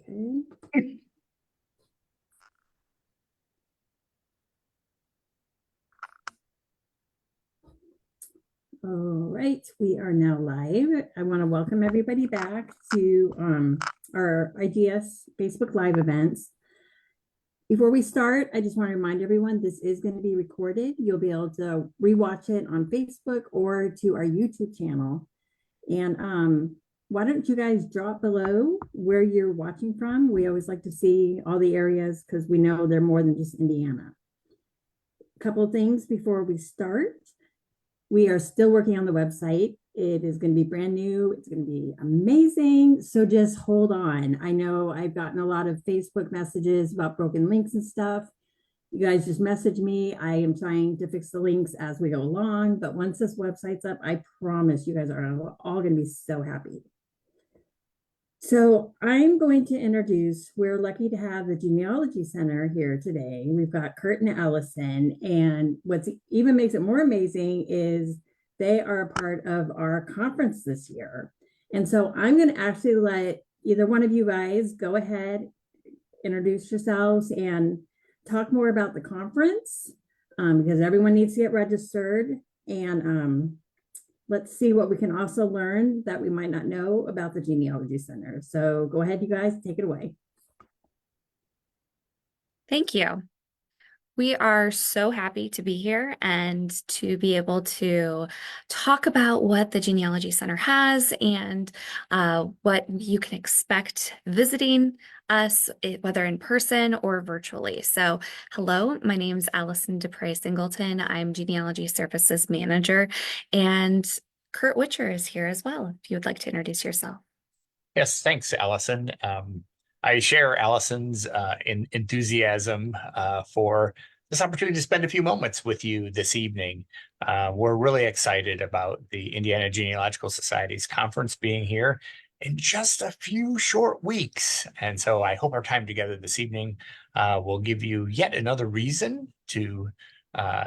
Okay. All right, we are now live. I want to welcome everybody back to our IGS Facebook Live events. Before we start, I just want to remind everyone this is going to be recorded. You'll be able to rewatch it on Facebook or to our YouTube channel. And why don't you guys drop below where you're watching from? We always like to see all the areas because we know they're more than just Indiana. A couple of things before we start. We are still working on the website. It is going to be brand new. It's going to be amazing. So just hold on. I know I've gotten a lot of Facebook messages about broken links and stuff. You guys just message me. I am trying to fix the links as we go along. But once this website's up, I promise you guys are all going to be so happy. So I'm going to introduce, we're lucky to have the Genealogy Center here today. We've got Kurt and Allison, and what's even makes it more amazing is they are a part of our conference this year. And so I'm going to actually let either one of you guys go ahead, introduce yourselves, and talk more about the conference because everyone needs to get registered. And let's see what we can also learn that we might not know about the Genealogy Center. So go ahead, you guys, take it away. Thank you. We are so happy to be here and to be able to talk about what the Genealogy Center has and what you can expect visiting us, whether in person or virtually. So hello, my name is Allison DePrey Singleton. I'm Genealogy Services Manager, and Kurt Witcher is here as well, if you would like to introduce yourself. Yes, thanks, Allison. I share Allison's enthusiasm for this opportunity to spend a few moments with you this evening. We're really excited about the Indiana Genealogical Society's conference being here in just a few short weeks. And so I hope our time together this evening will give you yet another reason to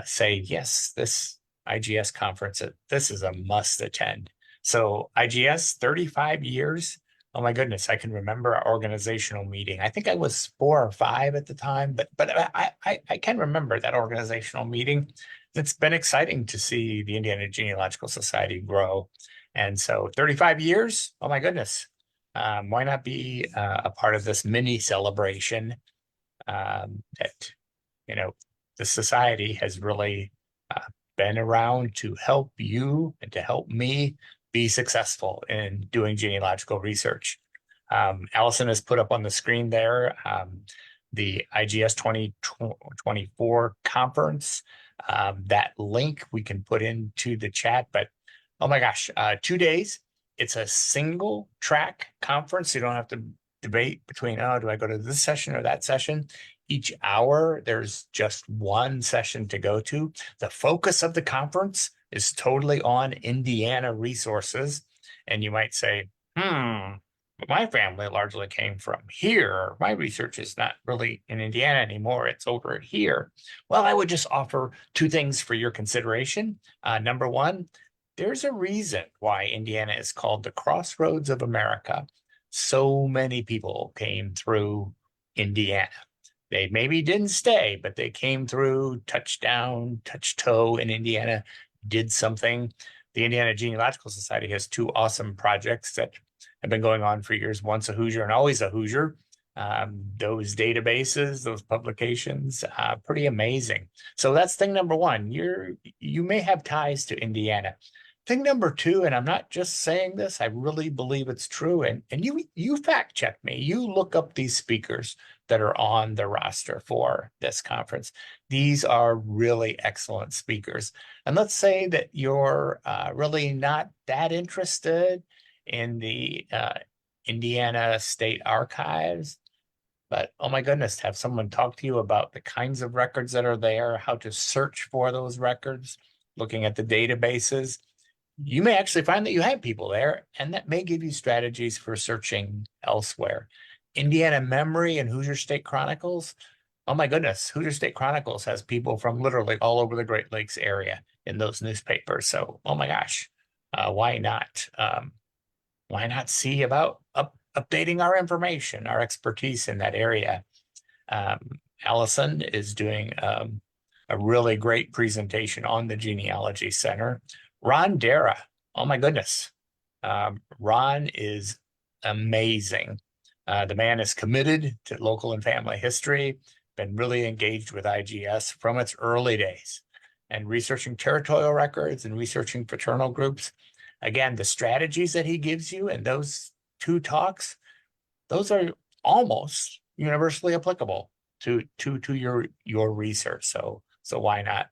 say, yes, this IGS conference, this is a must attend. So IGS, 35 years. Oh my goodness, I can remember our organizational meeting. I think I was 4 or 5 at the time, but I can remember that organizational meeting. It's been exciting to see the Indiana Genealogical Society grow. And so 35 years, oh my goodness. Why not be a part of this mini celebration that, you know, the society has really been around to help you and to help me be successful in doing genealogical research. Allison has put up on the screen there the IGS 2024 conference. That link we can put into the chat, but oh my gosh, 2 days. It's a single track conference. You don't have to debate between, oh, do I go to this session or that session? Each hour, there's just one session to go to. The focus of the conference is totally on Indiana resources. And you might say, my family largely came from here. My research is not really in Indiana anymore. It's over here. Well, I would just offer 2 things for your consideration. Number one, there's a reason why Indiana is called the Crossroads of America. So many people came through Indiana. They maybe didn't stay, but they came through, touched down, touched toe in Indiana, did something. The Indiana Genealogical Society has 2 awesome projects that have been going on for years. Once a Hoosier and always a Hoosier. Those databases, those publications, pretty amazing. So that's thing number one. You may have ties to Indiana. Thing number 2, and I'm not just saying this, I really believe it's true. And you fact check me. You look up these speakers that are on the roster for this conference. These are really excellent speakers. And let's say that you're really not that interested in the Indiana State Archives, but oh my goodness, have someone talk to you about the kinds of records that are there, how to search for those records, looking at the databases. You may actually find that you have people there, and that may give you strategies for searching elsewhere. Indiana Memory and Hoosier State Chronicles. Oh my goodness, Hoosier State Chronicles has people from literally all over the Great Lakes area in those newspapers. So, oh my gosh, why not? Why not see about updating our information, our expertise in that area. Allison is doing a really great presentation on the Genealogy Center. Ron Dara, oh my goodness. Ron is amazing. The man is committed to local and family history, been really engaged with IGS from its early days and researching territorial records and researching fraternal groups. Again, the strategies that he gives you in those 2 talks, those are almost universally applicable to your research. So why not?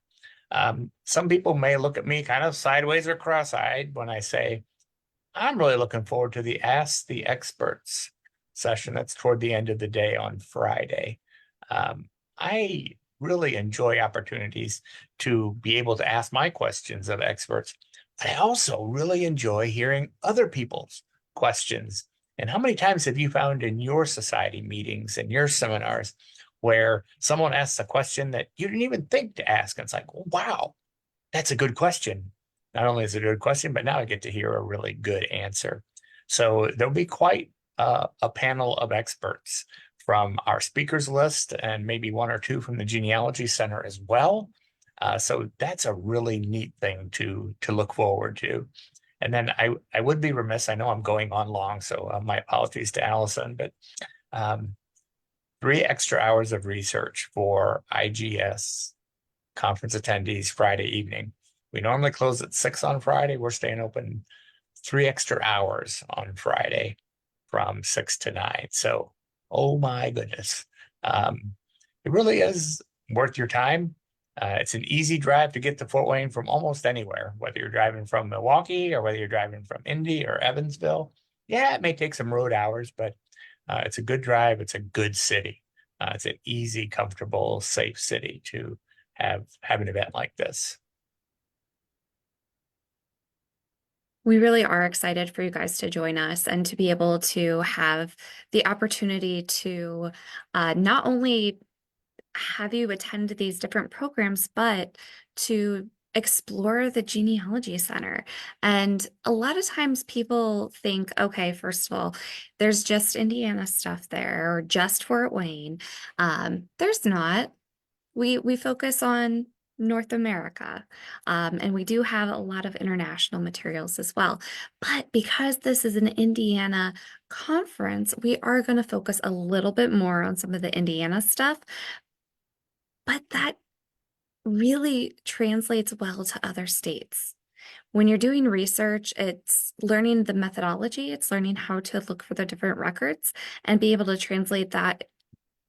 Some people may look at me kind of sideways or cross-eyed when I say, I'm really looking forward to the Ask the Experts session that's toward the end of the day on Friday. I really enjoy opportunities to be able to ask my questions of experts. I also really enjoy hearing other people's questions. And how many times have you found in your society meetings and your seminars where someone asks a question that you didn't even think to ask? And it's like, wow, that's a good question. Not only is it a good question, but now I get to hear a really good answer. So there'll be quite a panel of experts from our speakers list and maybe 1 or 2 from the Genealogy Center as well. So that's a really neat thing to look forward to. And then I would be remiss, I know I'm going on long, so my apologies to Allison, but 3 extra hours of research for IGS conference attendees Friday evening. We normally close at 6 on Friday. We're staying open 3 extra hours on Friday from 6 to 9. So, oh my goodness. It really is worth your time. It's an easy drive to get to Fort Wayne from almost anywhere, whether you're driving from Milwaukee or whether you're driving from Indy or Evansville. Yeah, it may take some road hours, but it's a good drive. It's a good city. It's an easy, comfortable, safe city to have an event like this. We really are excited for you guys to join us and to be able to have the opportunity to not only have you attend these different programs, but to explore the Genealogy Center. And a lot of times people think, okay, first of all, there's just Indiana stuff there or just Fort Wayne. There's not. We focus on North America, and we do have a lot of international materials as well. But because this is an Indiana conference, we are going to focus a little bit more on some of the Indiana stuff, but that really translates well to other states. When you're doing research, it's learning the methodology, it's learning how to look for the different records and be able to translate that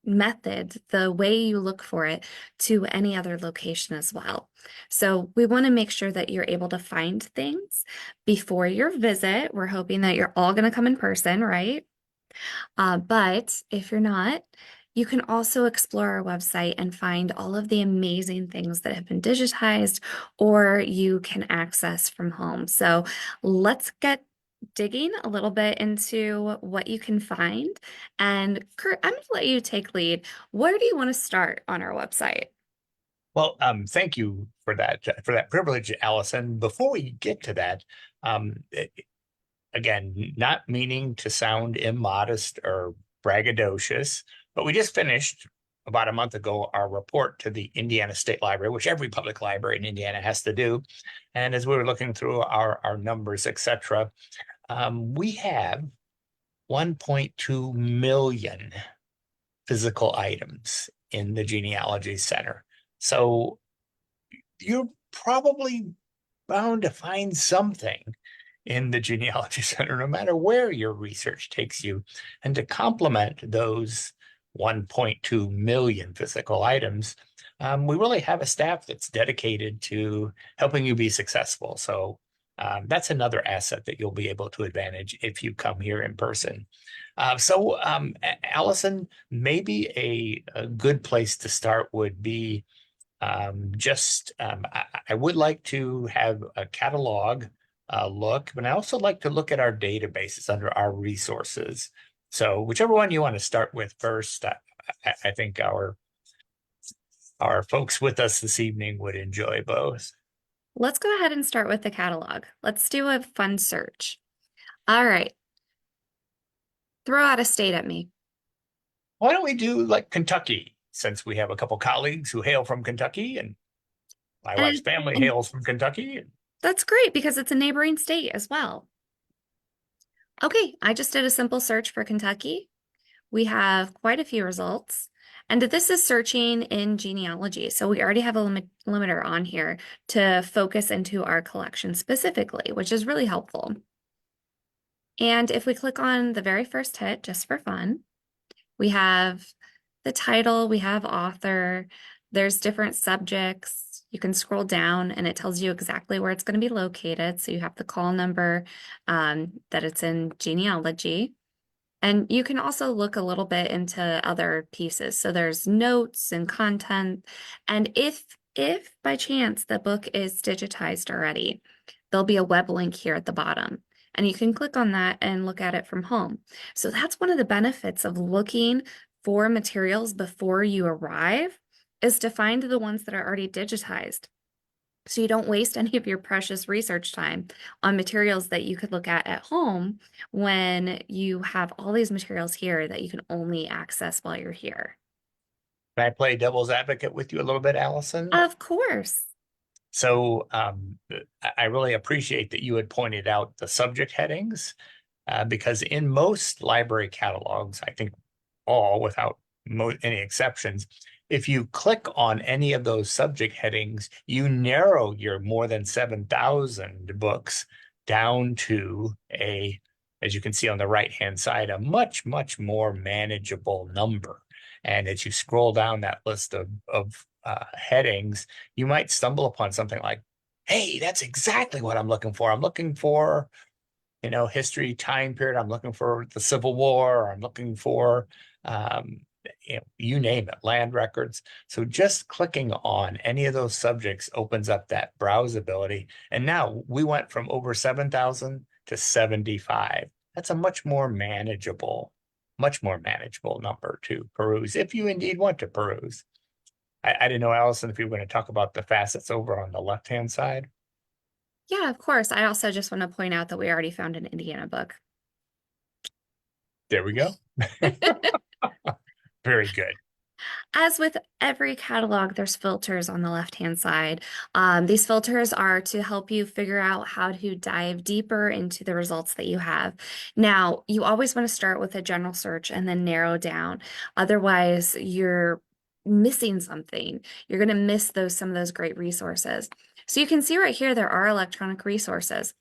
method, the way you look for it, to any other location as well. So we want to make sure that you're able to find things before your visit. We're hoping that you're all going to come in person, right? But if you're not, you can also explore our website and find all of the amazing things that have been digitized or you can access from home. So let's get digging a little bit into what you can find. And Kurt, I'm going to let you take lead. Where do you want to start on our website? Well, thank you for that privilege, Allison. Before we get to that, again, not meaning to sound immodest or braggadocious, but we just finished about a month ago our report to the Indiana State Library, which every public library in Indiana has to do. And as we were looking through our numbers, etc., we have 1.2 million physical items in the Genealogy Center. So you're probably bound to find something in the Genealogy Center, no matter where your research takes you. And to complement those 1.2 million physical items, we really have a staff that's dedicated to helping you be successful. So that's another asset that you'll be able to advantage if you come here in person. Allison, maybe a good place to start would be I would like to have a catalog look, but I also like to look at our databases under our resources. So whichever one you want to start with first, I think our folks with us this evening would enjoy both. Let's go ahead and start with the catalog. Let's do a fun search. All right. Throw out a state at me. Why don't we do like Kentucky, since we have a couple colleagues who hail from Kentucky, and my wife's And, family and hails from Kentucky. that's great because it's a neighboring state as well. Okay, I just did a simple search for Kentucky. We have quite a few results. And this is searching in genealogy. So we already have a limiter on here to focus into our collection specifically, which is really helpful. And if we click on the very first hit, just for fun, we have the title, we have author, there's different subjects. You can scroll down and it tells you exactly where it's going to be located. So you have the call number that it's in genealogy. And you can also look a little bit into other pieces. So there's notes and content. And if by chance the book is digitized already, there'll be a web link here at the bottom. And you can click on that and look at it from home. So that's one of the benefits of looking for materials before you arrive, is to find the ones that are already digitized. So you don't waste any of your precious research time on materials that you could look at home when you have all these materials here that you can only access while you're here. Can I play devil's advocate with you a little bit, Allison? Of course. So I really appreciate that you had pointed out the subject headings, because in most library catalogs, I think all without any exceptions, if you click on any of those subject headings, you narrow your more than 7,000 books down to as you can see on the right-hand side, a much, much more manageable number. And as you scroll down that list of headings, you might stumble upon something like, hey, that's exactly what I'm looking for. I'm looking for, history time period. I'm looking for the Civil War. Or I'm looking for, you name it, land records. So just clicking on any of those subjects opens up that browsability. And now we went from over 7,000 to 75. That's a much more manageable number to peruse if you indeed want to peruse. I didn't know, Allison, if you were going to talk about the facets over on the left-hand side. Yeah, of course. I also just want to point out that we already found an Indiana book. There we go. Very good. As with every catalog, there's filters on the left-hand side. These filters are to help you figure out how to dive deeper into the results that you have. Now, you always want to start with a general search and then narrow down. Otherwise, you're missing something. You're going to miss some of those great resources. So you can see right here, there are electronic resources.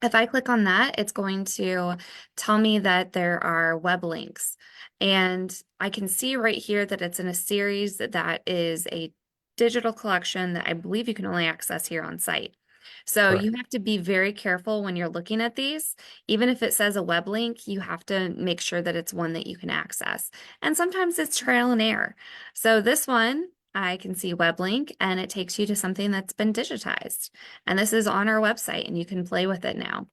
If I click on that, it's going to tell me that there are web links. And I can see right here that it's in a series that is a digital collection that I believe you can only access here on site. So Correct. you have to be very careful when you're looking at these. Even if it says a web link, you have to make sure that it's one that you can access. And sometimes it's trial and error. So this one, I can see web link and it takes you to something that's been digitized. And this is on our website and you can play with it now.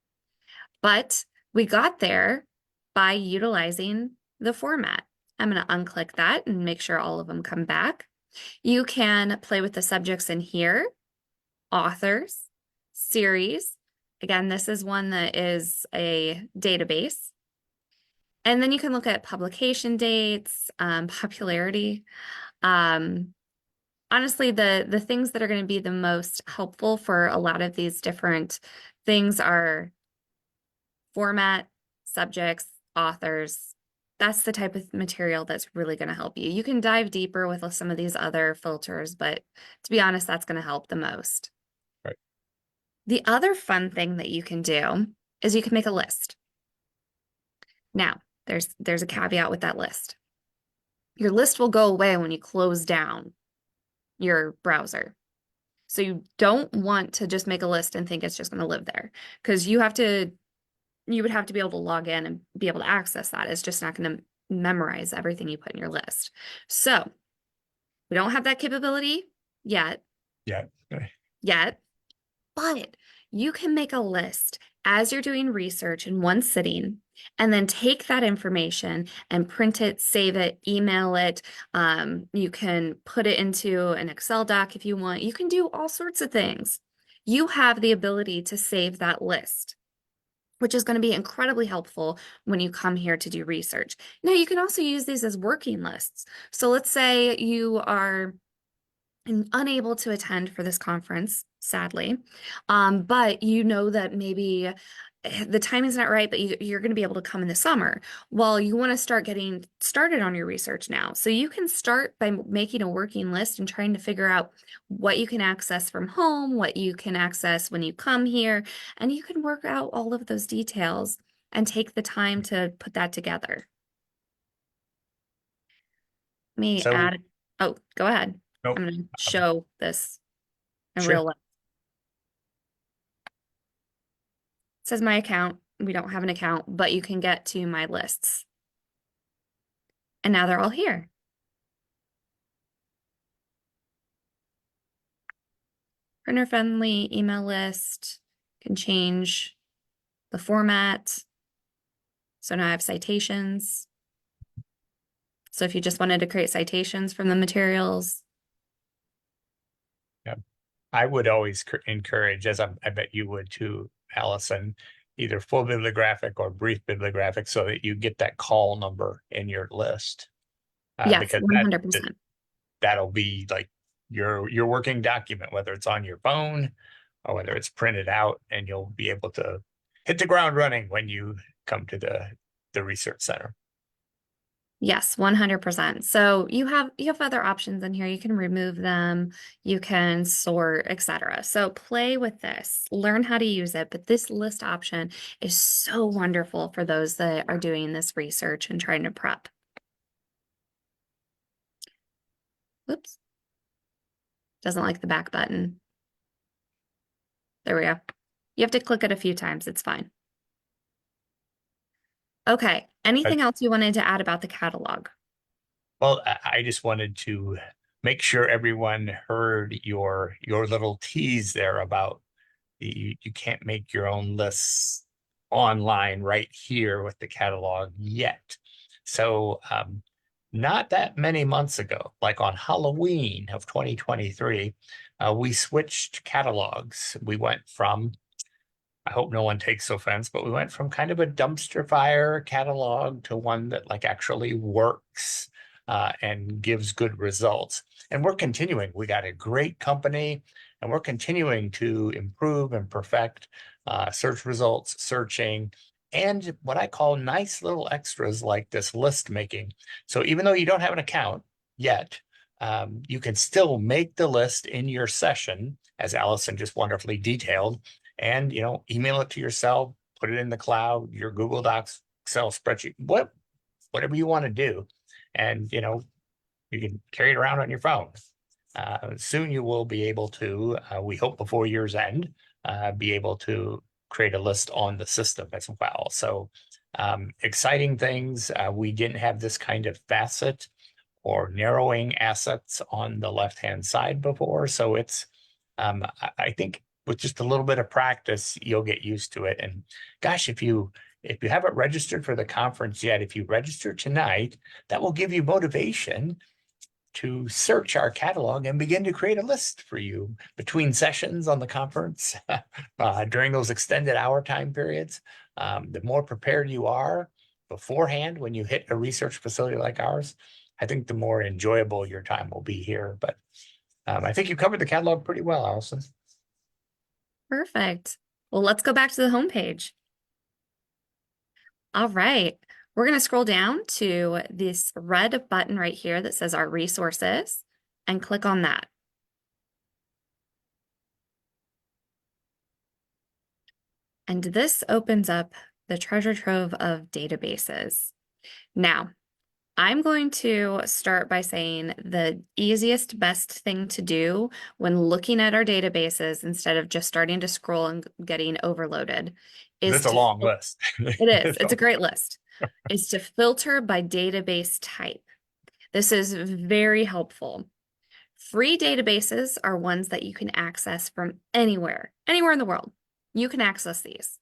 But we got there by utilizing the format. I'm going to unclick that and make sure all of them come back. You can play with the subjects in here, authors, series. Again, this is one that is a database. And then you can look at publication dates, popularity. Honestly, the things that are going to be the most helpful for a lot of these different things are format, subjects, authors. That's the type of material that's really going to help you. You can dive deeper with some of these other filters, but to be honest, that's going to help the most. Right. The other fun thing that you can do is you can make a list. Now, there's a caveat with that list. Your list will go away when you close down your browser. So you don't want to just make a list and think it's just going to live there, because you would have to be able to log in and be able to access that. It's just not going to memorize everything you put in your list. So we don't have that capability yet. Yeah. But you can make a list as you're doing research in one sitting, and then take that information and print it, save it, email it. You can put it into an Excel doc if you want. You can do all sorts of things. You have the ability to save that list which is going to be incredibly helpful when you come here to do research. Now, you can also use these as working lists. So let's say you are unable to attend for this conference, sadly, but you know that maybe the timing's not right, but you're going to be able to come in the summer. Well, you want to start getting started on your research now. So you can start by making a working list and trying to figure out what you can access from home, what you can access when you come here, and you can work out all of those details and take the time to put that together. Let me So, add, oh, go ahead. nope. I'm going to show this in Sure. real life. It says my account. We don't have an account, but you can get to my lists. And now they're all here. Printer friendly email list, can change the format. So now I have citations. So if you just wanted to create citations from the materials. Yeah. I would always encourage, as I bet you would too, Allison, either full bibliographic or brief bibliographic so that you get that call number in your list. Yes, Because 100%. that'll be like your working document, whether it's on your phone or whether it's printed out, and you'll be able to hit the ground running when you come to the research center. Yes, 100%. So you have other options in here. You can remove them, you can sort, etc. So play with this, learn how to use it. But this list option is so wonderful for those that are doing this research and trying to prep. Whoops. Doesn't like the back button. There we go. You have to click it a few times. It's fine. Okay. Anything else you wanted to add about the catalog? Well, I just wanted to make sure everyone heard your little tease there about you can't make your own lists online right here with the catalog yet. So not that many months ago, like on Halloween of 2023, we switched catalogs. We went from, I hope no one takes offense, but we went from kind of a dumpster fire catalog to one that like actually works and gives good results. And we're continuing. We got a great company, and we're continuing to improve and perfect search results, searching, and what I call nice little extras like this list making. So even though you don't have an account yet, you can still make the list in your session, as Allison just wonderfully detailed, and email it to yourself, put it in the cloud, your Google Docs, Excel spreadsheet, whatever you want to do. And you can carry it around on your phone. Soon you will be able to, we hope before year's end, be able to create a list on the system as well. So exciting things. We didn't have this kind of facet or narrowing assets on the left-hand side before. So it's, I think with just a little bit of practice, you'll get used to it. And gosh, if you haven't registered for the conference yet, if you register tonight, that will give you motivation to search our catalog and begin to create a list for you between sessions on the conference during those extended hour time periods. The more prepared you are beforehand when you hit a research facility like ours, I think the more enjoyable your time will be here. But I think you covered the catalog pretty well, Allison. Perfect. Well, let's go back to the homepage. All right. We're going to scroll down to this red button right here that says our resources and click on that. And this opens up the treasure trove of databases. Now, I'm going to start by saying the easiest, best thing to do when looking at our databases instead of just starting to scroll and getting overloaded is It's a long list. It is. It's a great list. Is to filter by database type. This is very helpful. Free databases are ones that you can access from anywhere in the world. You can access these.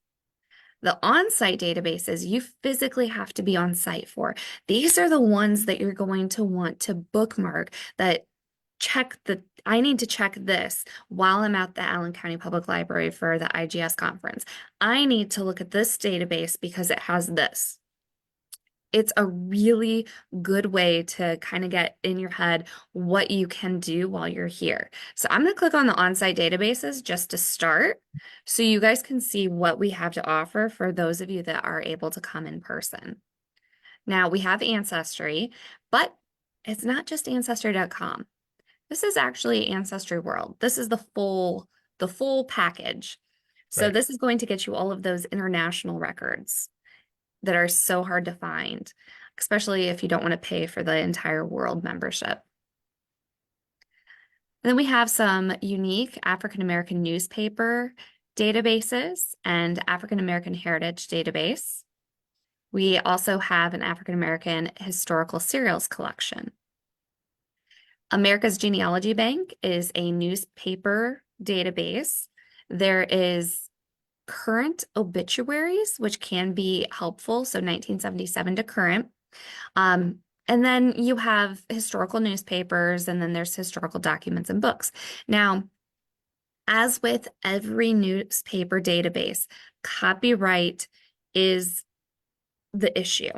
The on-site databases you physically have to be on site for. These are the ones that you're going to want to bookmark that I need to check this while I'm at the Allen County Public Library for the IGS conference. I need to look at this database because it has this. It's a really good way to kind of get in your head what you can do while you're here. So I'm going to click on the on-site databases just to start so you guys can see what we have to offer for those of you that are able to come in person. Now we have Ancestry, but it's not just ancestry.com. This is actually Ancestry World. This is the full package. So Right. this is going to get you all of those international records that are so hard to find, especially if you don't want to pay for the entire world membership. Then we have some unique African American newspaper databases and African American heritage database. We also have an African American historical serials collection. America's Genealogy Bank is a newspaper database. There is current obituaries, which can be helpful, so 1977 to current. And then you have historical newspapers, and then there's historical documents and books. Now, as with every newspaper database, copyright is the issue.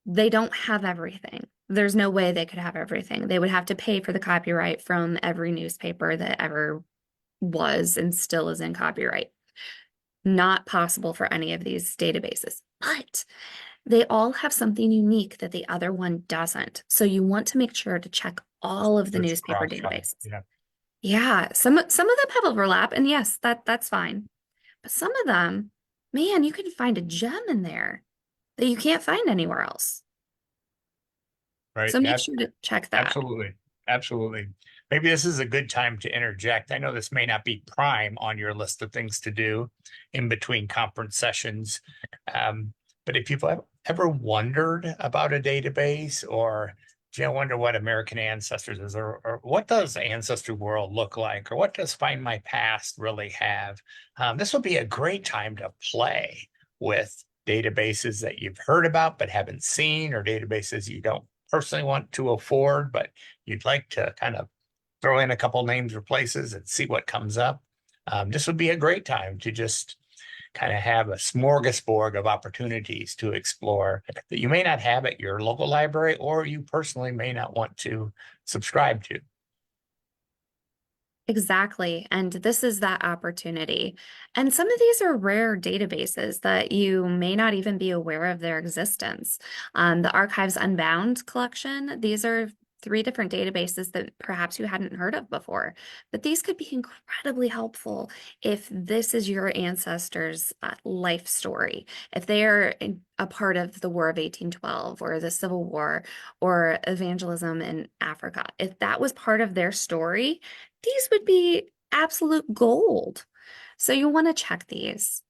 They don't have everything. There's no way they could have everything. They would have to pay for the copyright from every newspaper that ever was and still is in copyright. Not possible for any of these databases, but they all have something unique that the other one doesn't. So you want to make sure to check all of the It's newspaper cross-cutting. databases. Yeah. Yeah, some of them have overlap, and yes, that's fine. But some of them, man, you can find a gem in there that you can't find anywhere else. Right. So make sure to check that. Absolutely. Absolutely. Maybe this is a good time to interject. I know this may not be prime on your list of things to do in between conference sessions. But if you've ever wondered about a database, or do you wonder what American Ancestors is, or what does Ancestry World look like, or what does Find My Past really have? This would be a great time to play with databases that you've heard about but haven't seen, or databases you don't personally want to afford, but you'd like to kind of throw in a couple names or places and see what comes up. This would be a great time to just kind of have a smorgasbord of opportunities to explore that you may not have at your local library, or you personally may not want to subscribe to. Exactly. And this is that opportunity. And some of these are rare databases that you may not even be aware of their existence. The Archives Unbound collection, these are 3 different databases that perhaps you hadn't heard of before. But these could be incredibly helpful if this is your ancestors' life story. If they are a part of the War of 1812 or the Civil War or evangelism in Africa, if that was part of their story, these would be absolute gold. So you'll want to check these.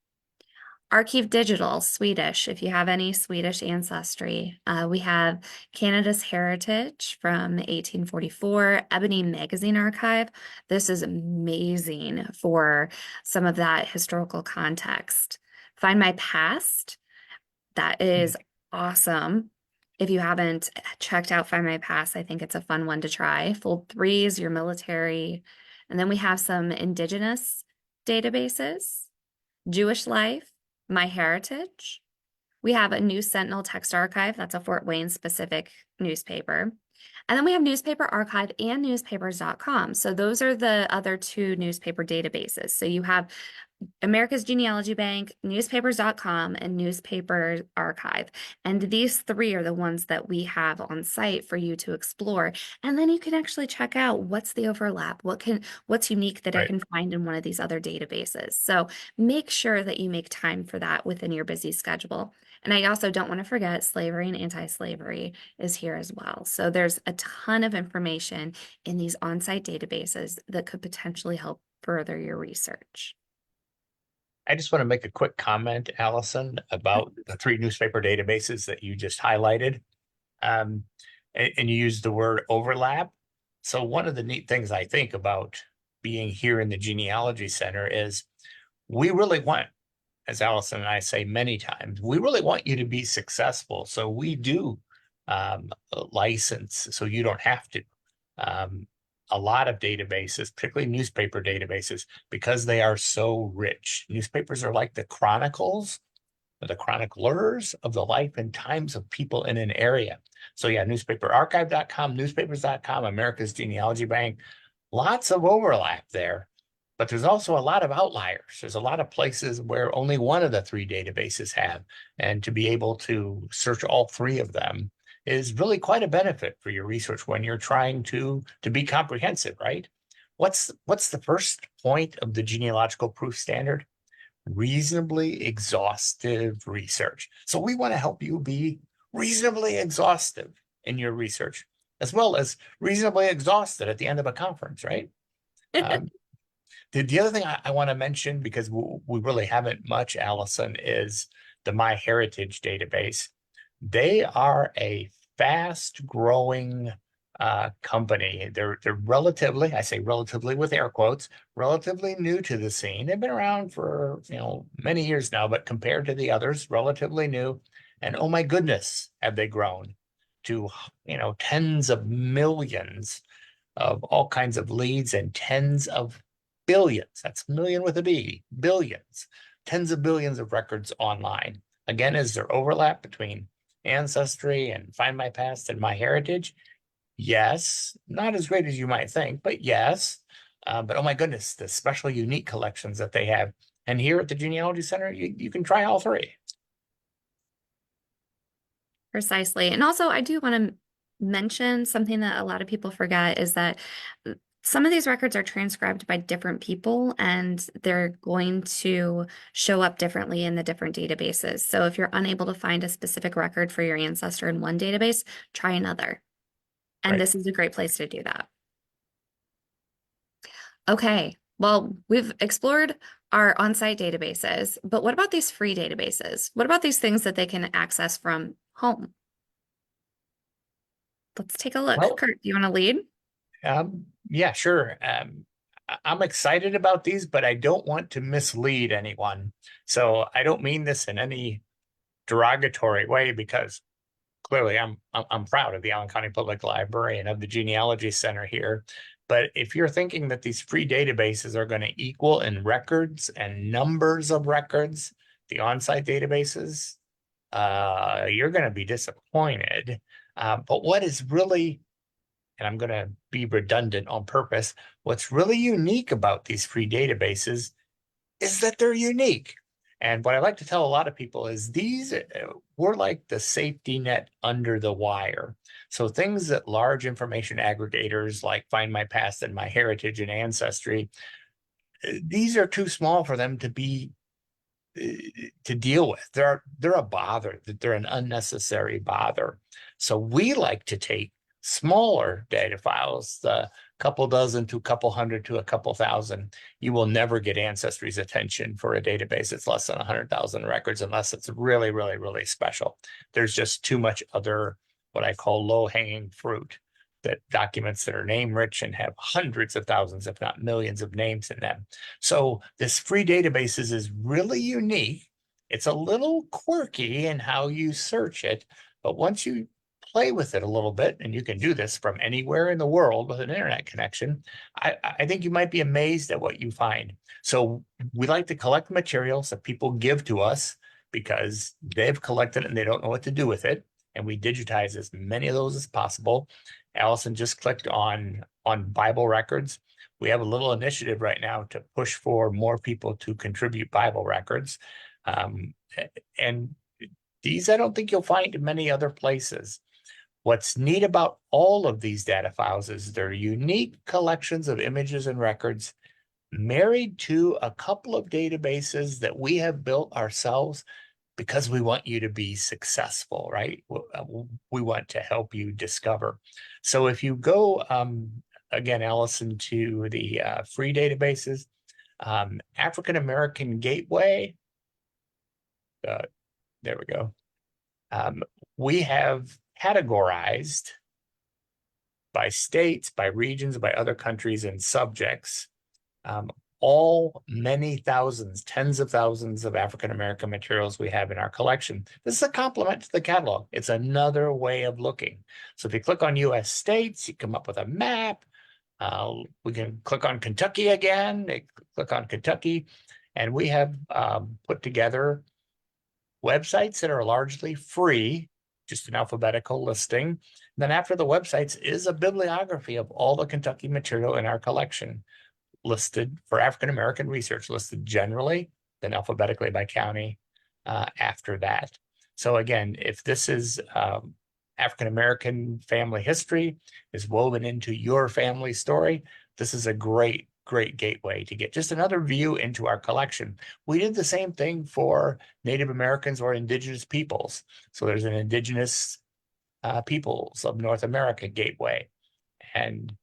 Archive Digital, Swedish, if you have any Swedish ancestry. We have Canada's Heritage from 1844, Ebony Magazine Archive. This is amazing for some of that historical context. Find My Past, that is awesome. If you haven't checked out Find My Past, I think it's a fun one to try. Fold 3 is your military. And then we have some Indigenous databases, Jewish Life, My Heritage. We have a New Sentinel Text Archive. That's a Fort Wayne specific newspaper. And then we have Newspaper Archive and newspapers.com. So those are the other 2 newspaper databases. So you have America's Genealogy Bank, newspapers.com, and Newspaper Archive. And these 3 are the ones that we have on site for you to explore. And then you can actually check out what's the overlap, what's unique that I Right. can find in one of these other databases. So make sure that you make time for that within your busy schedule. And I also don't want to forget slavery and anti-slavery is here as well. So there's a ton of information in these on-site databases that could potentially help further your research. I just want to make a quick comment, Allison, about the 3 newspaper databases that you just highlighted. And you used the word overlap. So one of the neat things I think about being here in the Genealogy Center is we really want, as Allison and I say many times, we really want you to be successful. So we do license, so you don't have to. a lot of databases, particularly newspaper databases, because they are so rich. Newspapers are like the chronicles, or the chroniclers of the life and times of people in an area. So yeah, newspaperarchive.com, newspapers.com, America's Genealogy Bank, lots of overlap there. But there's also a lot of outliers. There's a lot of places where only one of the three databases have. And to be able to search all three of them is really quite a benefit for your research when you're trying to be comprehensive, right? What's the first point of the genealogical proof standard? Reasonably exhaustive research. So we want to help you be reasonably exhaustive in your research, as well as reasonably exhausted at the end of a conference, right? The other thing I want to mention, because we really haven't much, Allison, is the MyHeritage database. They are a fast growing company. They're relatively, I say relatively with air quotes, relatively new to the scene. They've been around for many years now, but compared to the others, relatively new. And oh my goodness, have they grown to tens of millions of all kinds of leads and tens of billions. That's million with a B, billions, tens of billions of records online. Again, is there overlap between Ancestry and Find My Past and MyHeritage? Yes, not as great as you might think, but yes. But oh my goodness, the special unique collections that they have. And here at the Genealogy Center, you can try all three. Precisely. And also, I do want to mention something that a lot of people forget is that some of these records are transcribed by different people and they're going to show up differently in the different databases. So if you're unable to find a specific record for your ancestor in one database, try another. And Right. this is a great place to do that. Okay, well, we've explored our on-site databases, but what about these free databases? What about these things that they can access from home? Let's take a look. Well, Kurt, do you want to lead? Yeah, sure. I'm excited about these, but I don't want to mislead anyone. So I don't mean this in any derogatory way, because clearly I'm proud of the Allen County Public Library and of the Genealogy Center here. But if you're thinking that these free databases are going to equal in records and numbers of records the on-site databases, you're going to be disappointed. But what is really, and I'm going to be redundant on purpose, what's really unique about these free databases is that they're unique. And what I like to tell a lot of people is these were like the safety net under the wire. So things that large information aggregators like Find My Past and MyHeritage and Ancestry, these are too small for them to be to deal with. They're a bother. They're an unnecessary bother. So we like to take smaller data files, the couple dozen to a couple hundred to a couple thousand. You will never get Ancestry's attention for a database that's less than 100,000 records unless it's really, really, really special. There's just too much other, what I call low-hanging fruit, that documents that are name rich and have hundreds of thousands, if not millions of names in them. So this free databases is really unique. It's a little quirky in how you search it, but once you play with it a little bit, and you can do this from anywhere in the world with an internet connection, I think you might be amazed at what you find. So we like to collect materials that people give to us because they've collected it and they don't know what to do with it. And we digitize as many of those as possible. Allison just clicked on Bible records. We have a little initiative right now to push for more people to contribute Bible records. And these I don't think you'll find in many other places. What's neat about all of these data files is they're unique collections of images and records married to a couple of databases that we have built ourselves because we want you to be successful, right? We want to help you discover. So if you go, again, Allison, to the free databases, African American Gateway, there we go. We have categorized by states, by regions, by other countries and subjects, all many thousands, tens of thousands of African-American materials we have in our collection. This is a complement to the catalog. It's another way of looking. So if you click on US states, you come up with a map. We can click on Kentucky again, click on Kentucky, and we have put together websites that are largely free, just an alphabetical listing. And then after the websites is a bibliography of all the Kentucky material in our collection, listed for African American research, listed generally, then alphabetically by county after that. So again, if this is African American family history is woven into your family story, this is a great gateway to get just another view into our collection. We did the same thing for Native Americans or indigenous peoples. So there's an indigenous peoples of North America gateway, and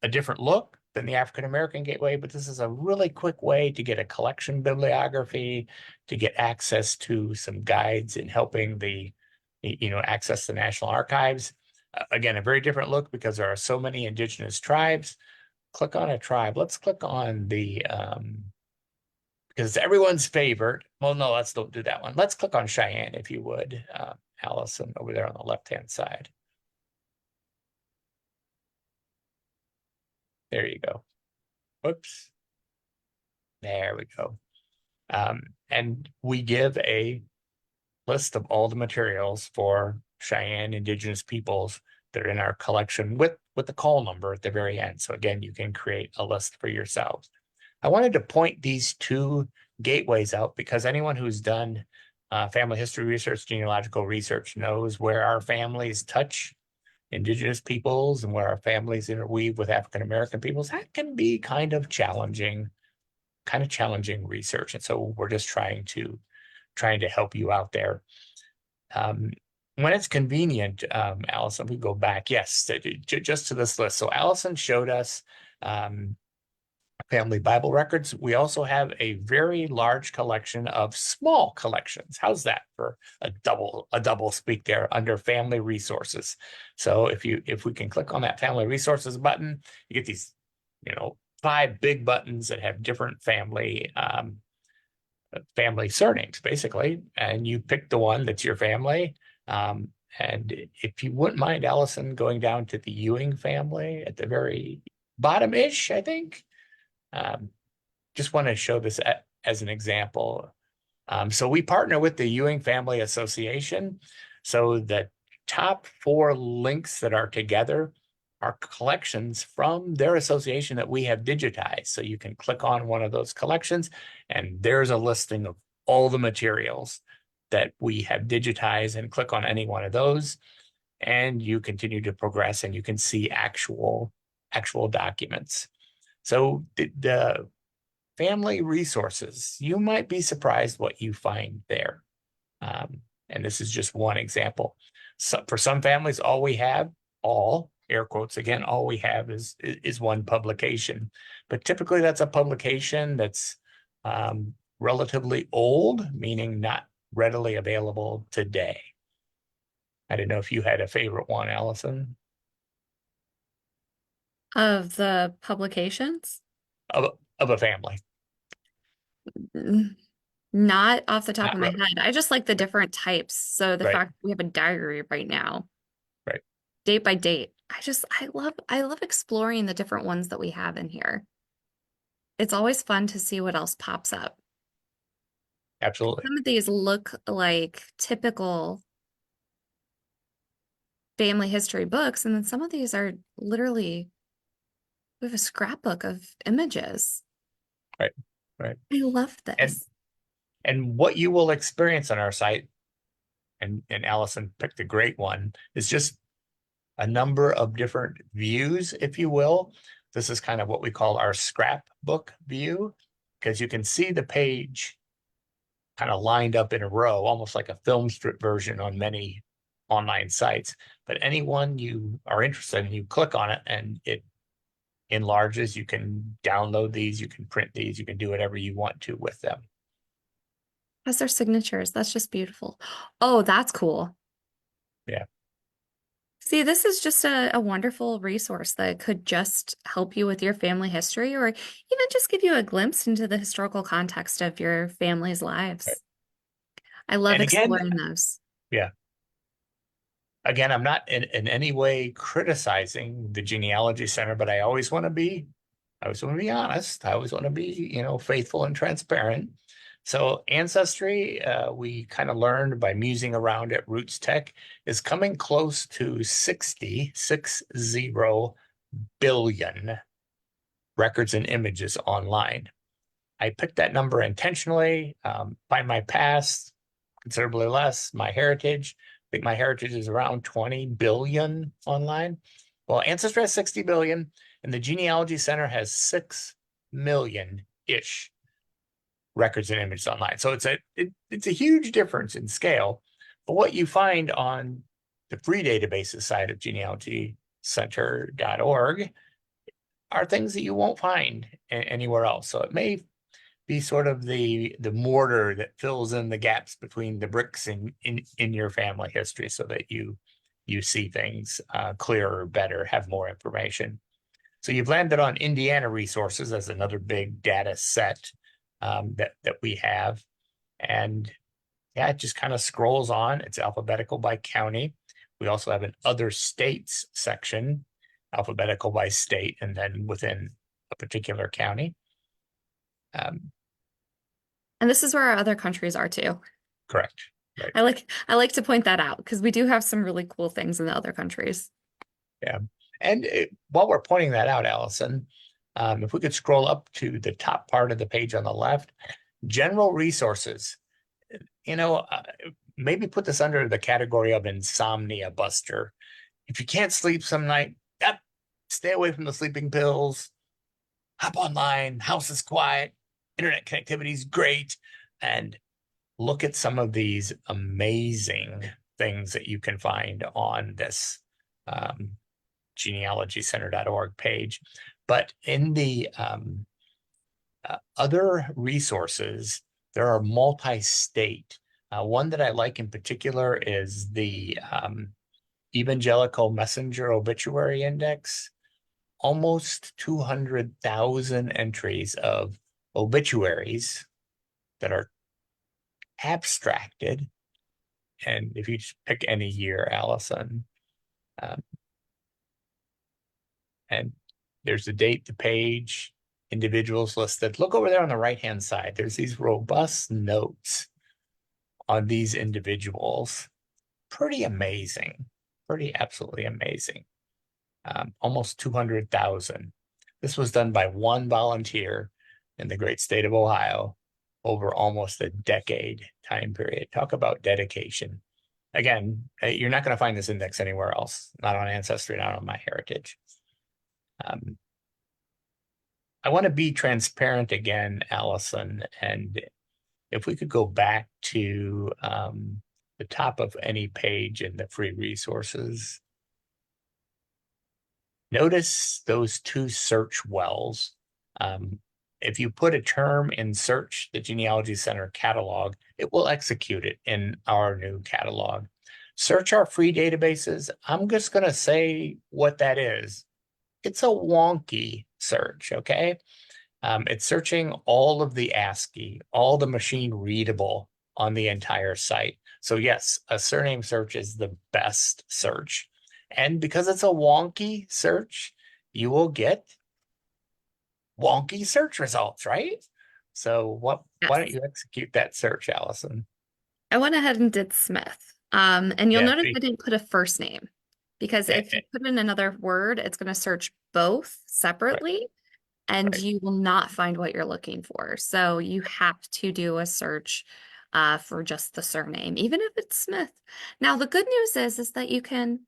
a different look than the African American gateway, but this is a really quick way to get a collection bibliography, to get access to some guides in helping access the National Archives. Again, a very different look because there are so many indigenous tribes. Click on a tribe. Let's click on the, because it's everyone's favorite. Well, no, let's don't do that one. Let's click on Cheyenne, if you would, Allison, over there on the left-hand side. There you go. Whoops. There we go. And we give a list of all the materials for Cheyenne indigenous peoples that are in our collection with the call number at the very end. So again, you can create a list for yourselves. I wanted to point these two gateways out because anyone who's done family history research, genealogical research knows where our families touch indigenous peoples and where our families interweave with African American peoples. That can be kind of challenging research. And so we're just trying to help you out there. When it's convenient, Allison, we go back, yes, just to this list. So Allison showed us family Bible records. We also have a very large collection of small collections. How's that for a double speak there under family resources? So if we can click on that family resources button, you get these, 5 big buttons that have different family surnames, basically, and you pick the one that's your family. And if you wouldn't mind, Allison, going down to the Ewing family at the very bottom-ish, I think. Just want to show this as an example. So we partner with the Ewing Family Association. So the top 4 links that are together are collections from their association that we have digitized. So you can click on one of those collections and there's a listing of all the materials that we have digitized, and click on any one of those and you continue to progress and you can see actual documents. So the family resources, you might be surprised what you find there. And this is just one example. So for some families, all air quotes again, all we have is one publication. But typically that's a publication that's relatively old, meaning not readily available today. I didn't know if you had a favorite one, Allison. Of the publications? Of a family. Not off the top Not of my really. head. I just like the different types. So the Right. fact we have a diary right now, Right. date by date. I love exploring the different ones that we have in here. It's always fun to see what else pops up. Absolutely. Some of these look like typical family history books, and then some of these are literally, we have a scrapbook of images. Right. I love this. And what you will experience on our site, and Allison picked a great one, is just a number of different views, if you will. This is kind of what we call our scrapbook view, because you can see the page kind of lined up in a row, almost like a film strip version on many online sites. But anyone you are interested in, you click on it and it enlarges. You can download these, you can print these, you can do whatever you want to with them. Has their signatures. That's just beautiful. Oh, that's cool. Yeah. See, this is just a wonderful resource that could just help you with your family history or even just give you a glimpse into the historical context of your family's lives. Right. I love And again, exploring those. yeah. Again, I'm not in any way criticizing the Genealogy Center, but I always want to be honest. I always want to be, faithful and transparent. So Ancestry, we kind of learned by musing around at Roots Tech, is coming close to 60 billion records and images online. I picked that number intentionally by my past, considerably less, my heritage. I think my heritage is around 20 billion online. Well, Ancestry has 60 billion, and the Genealogy Center has 6 million-ish records and images online. So it's a huge difference in scale. But what you find on the free databases side of genealogycenter.org are things that you won't find anywhere else. So it may be sort of the mortar that fills in the gaps between the bricks in your family history, so that you see things clearer, better, have more information. So you've landed on Indiana resources as another big data set that we have. And yeah, it just kind of scrolls on. It's alphabetical by county. We also have an other states section, alphabetical by state, and then within a particular county. And this is where our other countries are too. Correct. Right. I like to point that out because we do have some really cool things in the other countries. Yeah. And while we're pointing that out, Allison, if we could scroll up to the top part of the page on the left, general resources, maybe put this under the category of insomnia buster. If you can't sleep some night, stay away from the sleeping pills, hop online, house is quiet, internet connectivity is great, and look at some of these amazing things that you can find on this genealogycenter.org page. But in the other resources, there are multi-state. One that I like in particular is the Evangelical Messenger Obituary Index. Almost 200,000 entries of obituaries that are abstracted. And if you just pick any year, Allison, and there's the date, the page, individuals listed. Look over there on the right-hand side. There's these robust notes on these individuals. Pretty amazing. Pretty absolutely amazing. Almost 200,000. This was done by one volunteer in the great state of Ohio over almost a decade time period. Talk about dedication. Again, you're not going to find this index anywhere else, not on Ancestry, not on MyHeritage. I want to be transparent again, Allison, and if we could go back to the top of any page in the free resources, notice those two search wells. If you put a term in search, the Genealogy Center catalog, it will execute it in our new catalog. Search our free databases. I'm just going to say what that is. It's a wonky search, okay? It's searching all of the ASCII, all the machine readable on the entire site. So yes, a surname search is the best search. And because it's a wonky search, you will get wonky search results, right? So why don't you execute that search, Allison? I went ahead and did Smith. And you'll notice I didn't put a first name because if you put in another word, it's going to search both separately and you will not find what you're looking for. So you have to do a search for just the surname, even if it's Smith. Now, the good news is that you can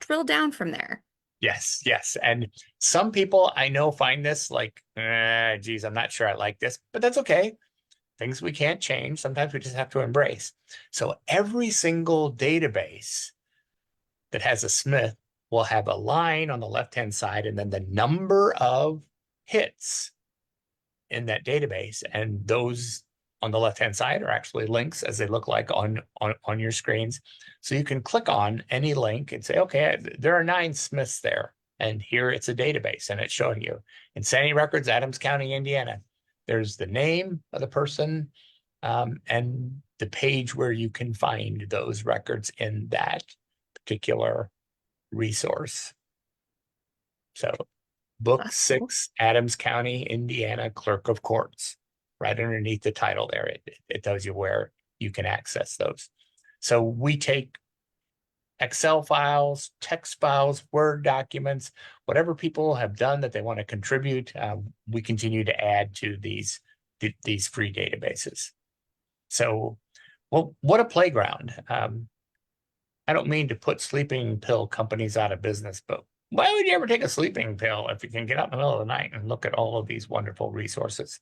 drill down from there. Yes, yes. And some people I know find this like, geez, I'm not sure I like this, but that's okay. Things we can't change. Sometimes we just have to embrace. So every single database that has a Smith will have a line on the left-hand side and then the number of hits in that database. And those on the left-hand side are actually links as they look like on your screens. So you can click on any link and say, okay, there are 9 Smiths there. And here it's a database and it's showing you Insanity Records, Adams County, Indiana. There's the name of the person and the page where you can find those records in that particular resource. So Book That's cool. 6, Adams County, Indiana, Clerk of Courts. Right underneath the title there, it tells you where you can access those. So we take Excel files, text files, Word documents, whatever people have done that they want to contribute, we continue to add to these free databases. So, well, what a playground. I don't mean to put sleeping pill companies out of business, but why would you ever take a sleeping pill if you can get out in the middle of the night and look at all of these wonderful resources?